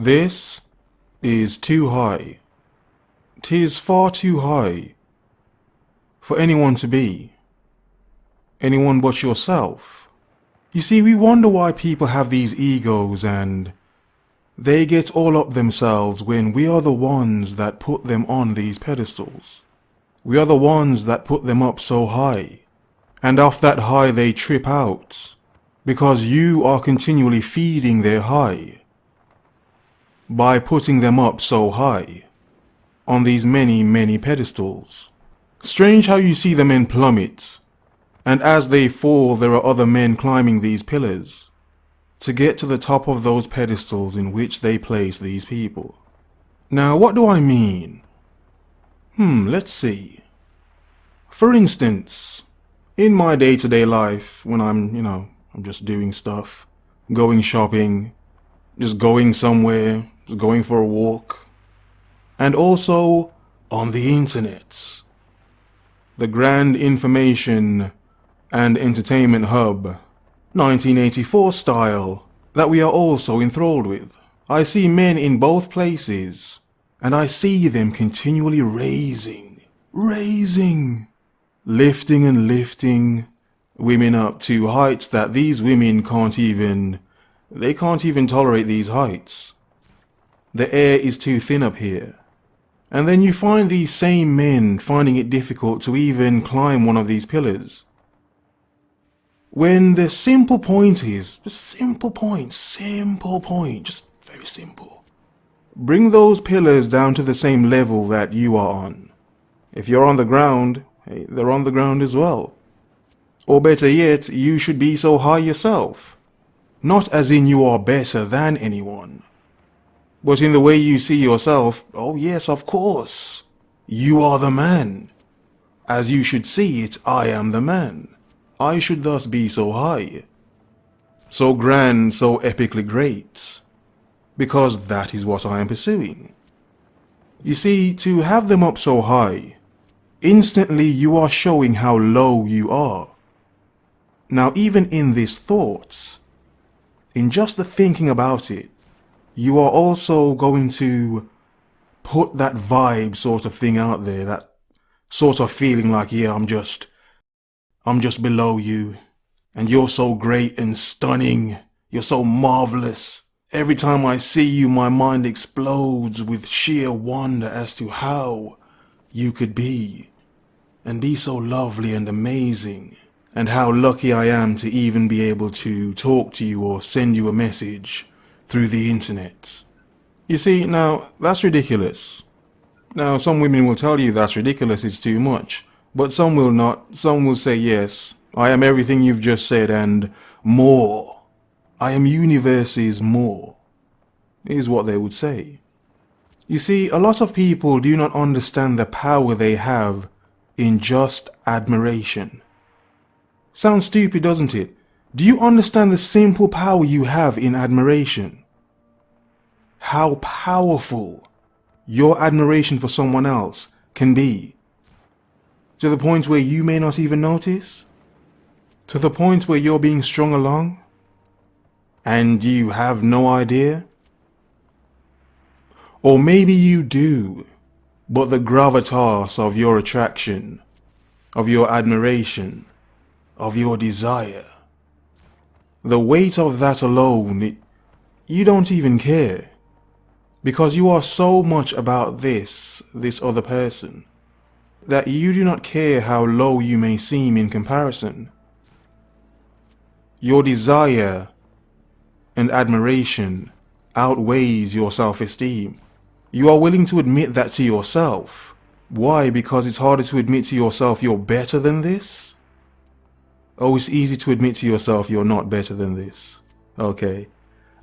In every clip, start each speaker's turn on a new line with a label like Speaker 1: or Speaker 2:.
Speaker 1: This is too high. 'Tis far too high for anyone to be. Anyone but yourself. You see, we wonder why people have these egos and they get all up themselves when we are the ones that put them on these pedestals. We are the ones that put them up so high. And off that high they trip out because you are continually feeding their high by putting them up so high on these many pedestals. Strange how you see the men plummet, and as they fall there are other men climbing these pillars to get to the top of those pedestals in which they place these people. Now, what do I mean? Let's see. For instance, in my day-to-day life, when I'm just doing stuff, going shopping, just going somewhere, just going for a walk, and also on the internet, the grand information and entertainment hub, 1984 style, that we are all so enthralled with. I see men in both places, and I see them continually raising, lifting and lifting women up to heights that these women can't even tolerate these heights. The air is too thin up here. And then you find these same men finding it difficult to even climb one of these pillars. When the simple point is, just very simple. Bring those pillars down to the same level that you are on. If you're on the ground, hey, they're on the ground as well. Or better yet, you should be so high yourself. Not as in you are better than anyone, but in the way you see yourself. Oh yes, of course, you are the man. As you should see it, I am the man. I should thus be so high, so grand, so epically great, because that is what I am pursuing. You see, to have them up so high, instantly you are showing how low you are. Now, even in this thought, in just the thinking about it, you are also going to put that vibe sort of thing out there, that sort of feeling like, yeah, I'm just below you, and you're so great and stunning, you're so marvelous. Every time I see you, my mind explodes with sheer wonder as to how you could be, and be so lovely and amazing, and how lucky I am to even be able to talk to you or send you a message through the internet. You see, now, that's ridiculous. Now, some women will tell you that's ridiculous, it's too much. But some will not. Some will say, yes, I am everything you've just said and more. I am universe's more, is what they would say. You see, a lot of people do not understand the power they have in just admiration. Sounds stupid, doesn't it? Do you understand the simple power you have in admiration? How powerful your admiration for someone else can be. To the point where you may not even notice? To the point where you're being strung along and you have no idea? Or maybe you do, but the gravitas of your attraction, of your admiration, of your desire, the weight of that alone, you don't even care. Because you are so much about this other person, that you do not care how low you may seem in comparison. Your desire and admiration outweighs your self-esteem. You are willing to admit that to yourself. Why? Because it's harder to admit to yourself you're better than this? Oh, it's easy to admit to yourself you're not better than this. Okay.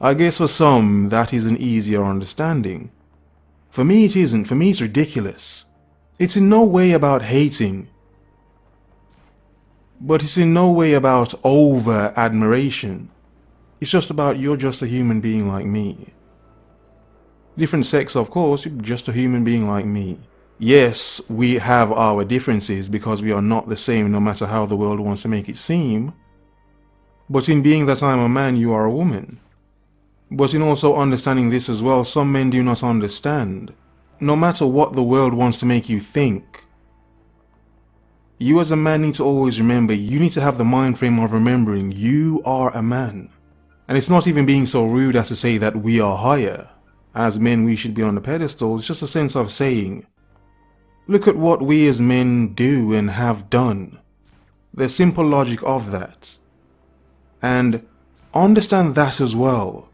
Speaker 1: I guess for some, that is an easier understanding. For me, it isn't. For me, it's ridiculous. It's in no way about hating, but it's in no way about over-admiration. It's just about you're just a human being like me. Different sex, of course, you're just a human being like me. Yes, we have our differences because we are not the same no matter how the world wants to make it seem. But in being that I'm a man, you are a woman. But in also understanding this as well, some men do not understand. No matter what the world wants to make you think, you as a man need to always remember, you need to have the mind frame of remembering you are a man. And it's not even being so rude as to say that we are higher. As men we should be on the pedestal. It's just a sense of saying, look at what we as men do and have done. The simple logic of that. And understand that as well.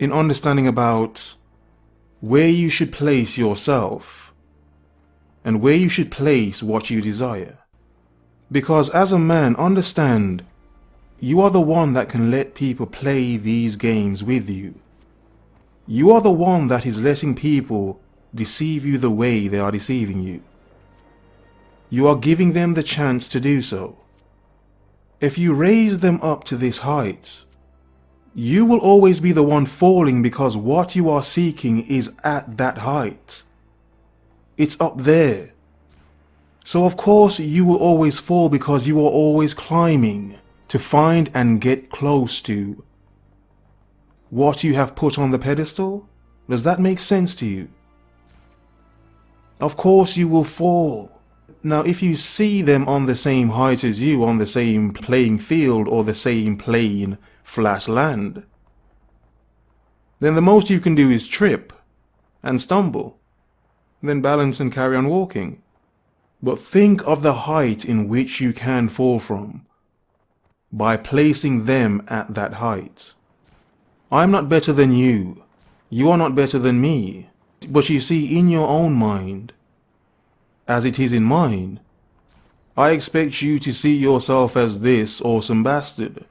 Speaker 1: In understanding about where you should place yourself and where you should place what you desire. Because as a man, understand, you are the one that can let people play these games with you. You are the one that is letting people deceive you the way they are deceiving you. You are giving them the chance to do so. If you raise them up to this height, you will always be the one falling because what you are seeking is at that height. It's up there. So of course you will always fall because you are always climbing to find and get close to what you have put on the pedestal. Does that make sense to you? Of course you will fall. Now if you see them on the same height as you, on the same playing field or the same plain flat land, then the most you can do is trip and stumble, then balance and carry on walking. But think of the height in which you can fall from by placing them at that height. I'm not better than you. You are not better than me. But you see, in your own mind, as it is in mine, I expect you to see yourself as this awesome bastard,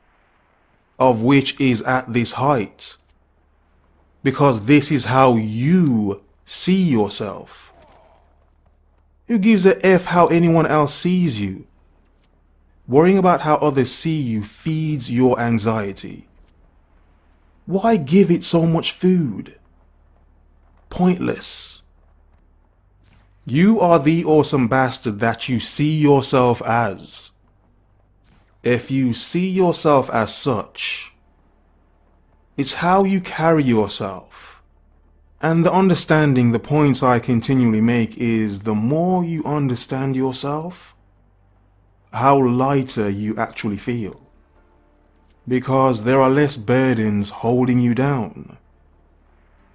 Speaker 1: of which is at this height. Because this is how you see yourself. Who gives a F how anyone else sees you? Worrying about how others see you feeds your anxiety. Why give it so much food? Pointless. You are the awesome bastard that you see yourself as. If you see yourself as such, it's how you carry yourself. And the understanding, the points I continually make is the more you understand yourself, how lighter you actually feel. Because there are less burdens holding you down.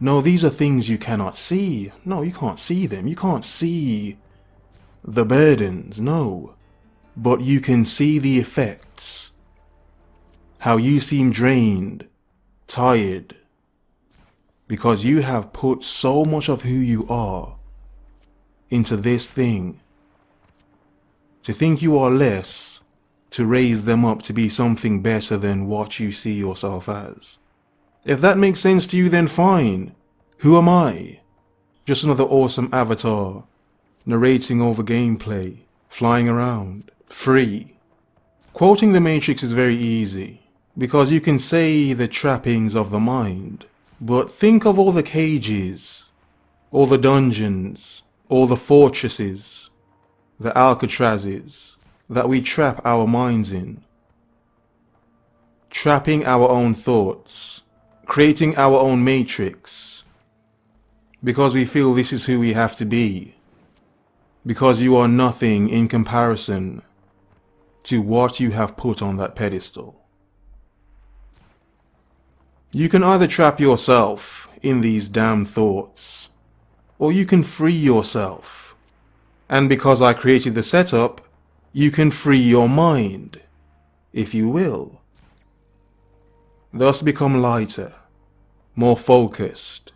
Speaker 1: No, these are things you cannot see. No, you can't see them. You can't see the burdens, no. But you can see the effects. How you seem drained, tired, because you have put so much of who you are into this thing. To think you are less, to raise them up to be something better than what you see yourself as. If that makes sense to you, then fine. Who am I? Just another awesome avatar, narrating over gameplay, flying around, free. Quoting the Matrix is very easy, because you can say the trappings of the mind. But think of all the cages, all the dungeons, all the fortresses, the Alcatrazes that we trap our minds in. Trapping our own thoughts, creating our own matrix, because we feel this is who we have to be, because you are nothing in comparison to what you have put on that pedestal. You can either trap yourself in these damn thoughts, or you can free yourself. And because I created the setup, you can free your mind, if you will. Thus become lighter, more focused.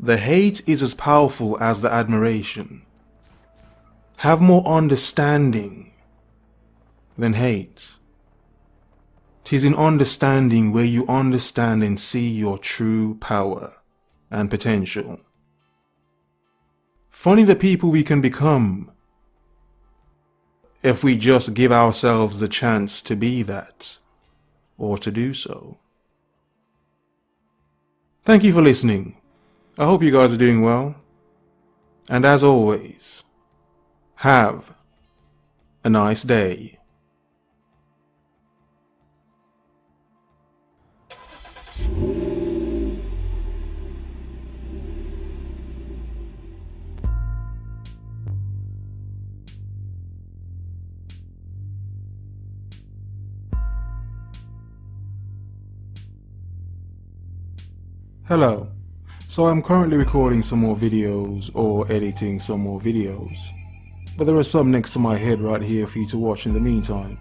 Speaker 1: The hate is as powerful as the admiration. Have more understanding than hate. 'Tis in understanding where you understand and see your true power and potential. Funny the people we can become if we just give ourselves the chance to be that, or to do so. Thank you for listening. I hope you guys are doing well. And as always, have a nice day. Hello. So I'm currently recording some more videos or editing some more videos, but there are some next to my head right here for you to watch in the meantime.